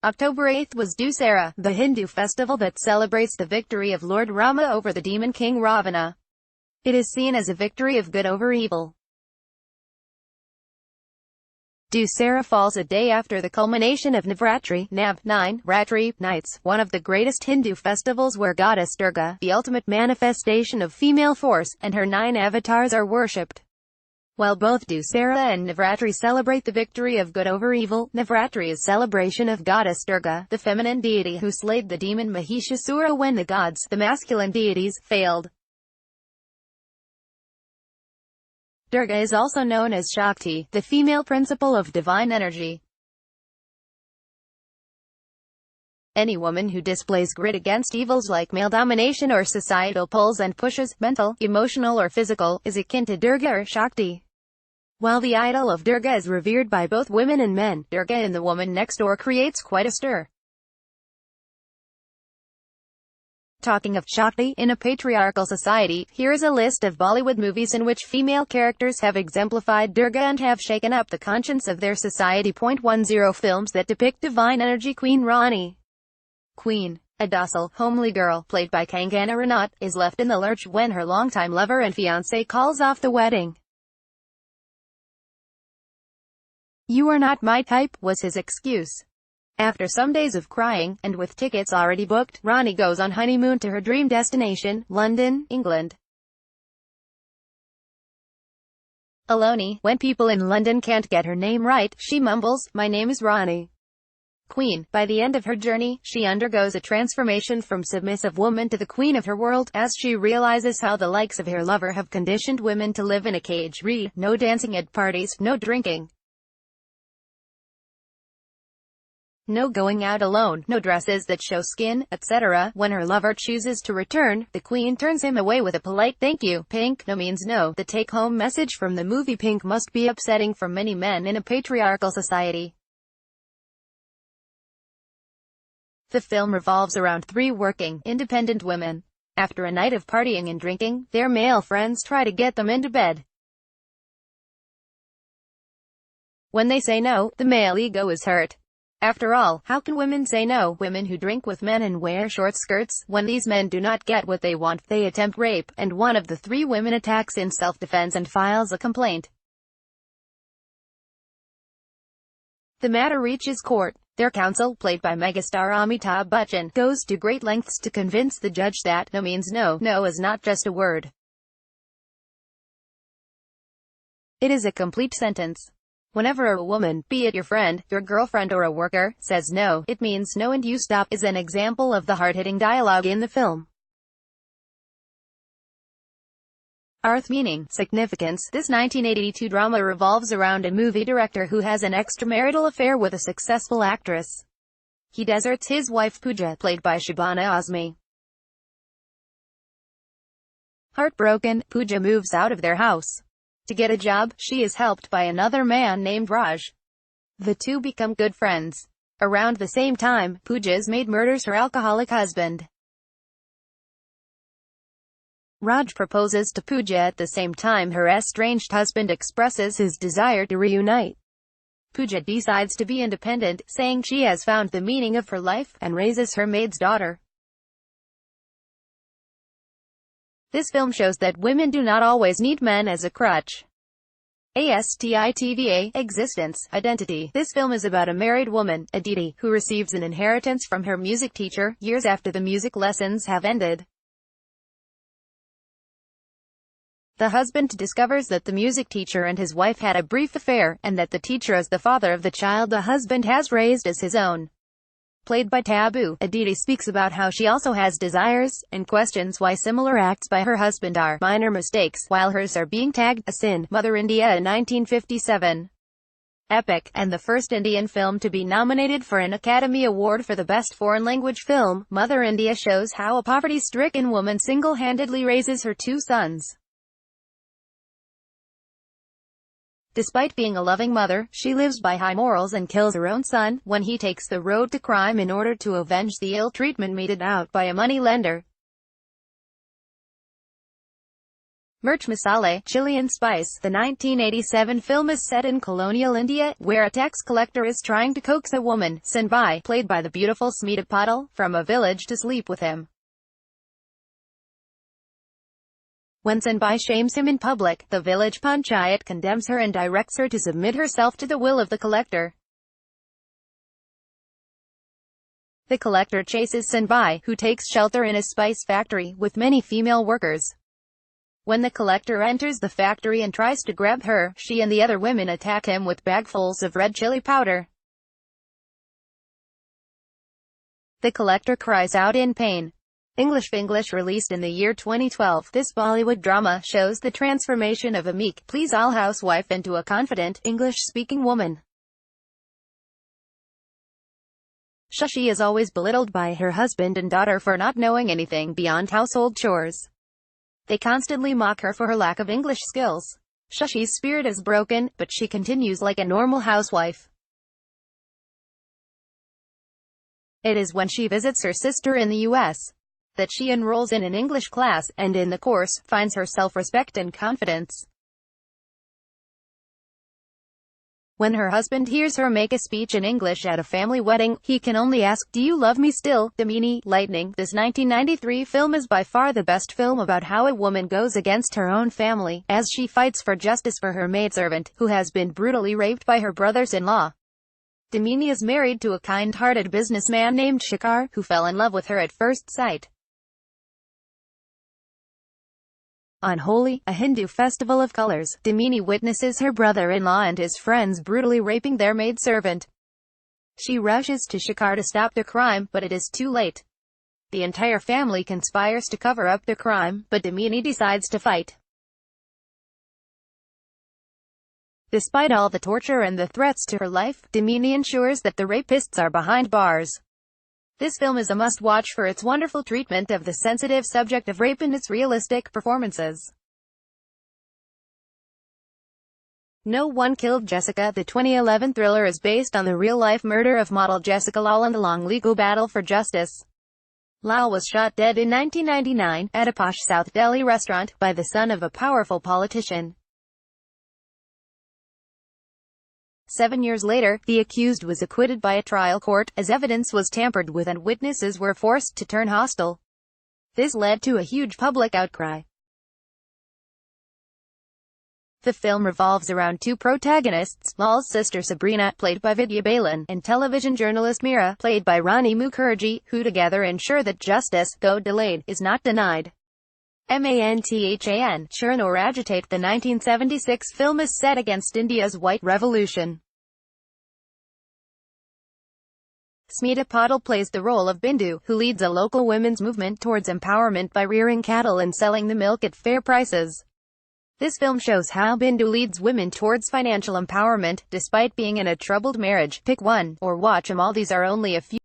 October 8 was Dussehra, the Hindu festival that celebrates the victory of Lord Rama over the demon king Ravana. It is seen as a victory of good over evil. Dussehra falls a day after the culmination of Navratri, 9 Ratri nights, one of the greatest Hindu festivals where goddess Durga, the ultimate manifestation of female force, and her 9 avatars are worshipped. While both Dussehra and Navratri celebrate the victory of good over evil, Navratri is celebration of goddess Durga, the feminine deity who slayed the demon Mahishasura when the gods, the masculine deities, failed. Durga is also known as Shakti, the female principle of divine energy. Any woman who displays grit against evils like male domination or societal pulls and pushes, mental, emotional or physical, is akin to Durga or Shakti. While the idol of Durga is revered by both women and men, Durga in The Woman Next Door creates quite a stir. Talking of Shakti, in a patriarchal society, here is a list of Bollywood movies in which female characters have exemplified Durga and have shaken up the conscience of their society. 10 films that depict divine energy. Queen Rani. Queen, a docile, homely girl, played by Kangana Ranaut, is left in the lurch when her longtime lover and fiancé calls off the wedding. "You are not my type," was his excuse. After some days of crying, and with tickets already booked, Rani goes on honeymoon to her dream destination, London, England. Alone, when people in London can't get her name right, she mumbles, "My name is Rani." Queen. By the end of her journey, she undergoes a transformation from submissive woman to the queen of her world, as she realizes how the likes of her lover have conditioned women to live in a cage. Read, no dancing at parties, no drinking. No going out alone, no dresses that show skin, etc. When her lover chooses to return, the queen turns him away with a polite "thank you." Pink. No means no. The take-home message from the movie Pink must be upsetting for many men in a patriarchal society. The film revolves around 3 working, independent women. After a night of partying and drinking, their male friends try to get them into bed. When they say no, the male ego is hurt. After all, how can women say no? Women who drink with men and wear short skirts. When these men do not get what they want, they attempt rape, and one of the 3 women attacks in self-defense and files a complaint. The matter reaches court. Their counsel, played by megastar Amitabh Bachchan, goes to great lengths to convince the judge that no means no. No is not just a word. It is a complete sentence. Whenever a woman, be it your friend, your girlfriend or a worker, says no, it means no and you stop, is an example of the hard-hitting dialogue in the film. Arth meaning, significance. This 1982 drama revolves around a movie director who has an extramarital affair with a successful actress. He deserts his wife Pooja, played by Shabana Azmi. Heartbroken, Pooja moves out of their house. To get a job, she is helped by another man named Raj. The two become good friends. Around the same time, Pooja's maid murders her alcoholic husband. Raj proposes to Pooja at the same time her estranged husband expresses his desire to reunite. Pooja decides to be independent, saying she has found the meaning of her life, and raises her maid's daughter. This film shows that women do not always need men as a crutch. ASTITVA, existence, identity. This film is about a married woman, Aditi, who receives an inheritance from her music teacher, years after the music lessons have ended. The husband discovers that the music teacher and his wife had a brief affair, and that the teacher is the father of the child the husband has raised as his own. Played by Tabu, Aditi speaks about how she also has desires, and questions why similar acts by her husband are minor mistakes, while hers are being tagged a sin. Mother India in 1957. Epic, and the first Indian film to be nominated for an Academy Award for the Best Foreign Language Film, Mother India shows how a poverty-stricken woman single-handedly raises her 2 sons. Despite being a loving mother, she lives by high morals and kills her own son when he takes the road to crime in order to avenge the ill treatment meted out by a money lender. Mirch Masala, Chilean spice. The 1987 film is set in colonial India, where a tax collector is trying to coax a woman, Sinbai, played by the beautiful Smita Patil, from a village to sleep with him. When Sinbai shames him in public, the village panchayat condemns her and directs her to submit herself to the will of the collector. The collector chases Sinbai, who takes shelter in a spice factory, with many female workers. When the collector enters the factory and tries to grab her, she and the other women attack him with bagfuls of red chili powder. The collector cries out in pain. English released in the year 2012. This Bollywood drama shows the transformation of a meek, please-all housewife into a confident, English-speaking woman. Shashi is always belittled by her husband and daughter for not knowing anything beyond household chores. They constantly mock her for her lack of English skills. Shashi's spirit is broken, but she continues like a normal housewife. It is when she visits her sister in the US that she enrolls in an English class, and in the course, finds her self-respect and confidence. When her husband hears her make a speech in English at a family wedding, he can only ask, "Do you love me still?" Damini, Lightning. This 1993 film is by far the best film about how a woman goes against her own family, as she fights for justice for her maidservant, who has been brutally raped by her brothers-in-law. Damini is married to a kind-hearted businessman named Shekhar, who fell in love with her at first sight. On Holi, a Hindu festival of colors, Damini witnesses her brother-in-law and his friends brutally raping their maidservant. She rushes to Shekhar to stop the crime, but it is too late. The entire family conspires to cover up the crime, but Damini decides to fight. Despite all the torture and the threats to her life, Damini ensures that the rapists are behind bars. This film is a must-watch for its wonderful treatment of the sensitive subject of rape and its realistic performances. No One Killed Jessica. The 2011 thriller is based on the real-life murder of model Jessica Lal and a long legal battle for justice. Lal was shot dead in 1999, at a posh South Delhi restaurant, by the son of a powerful politician. 7 years later, the accused was acquitted by a trial court, as evidence was tampered with and witnesses were forced to turn hostile. This led to a huge public outcry. The film revolves around two protagonists, Lal's sister Sabrina, played by Vidya Balan, and television journalist Meera, played by Rani Mukherjee, who together ensure that justice, though delayed, is not denied. Manthan, churn or agitate. The 1976 film is set against India's White Revolution. Smita Patil plays the role of Bindu, who leads a local women's movement towards empowerment by rearing cattle and selling the milk at fair prices. This film shows how Bindu leads women towards financial empowerment, despite being in a troubled marriage. Pick one, or watch 'em all. These are only a few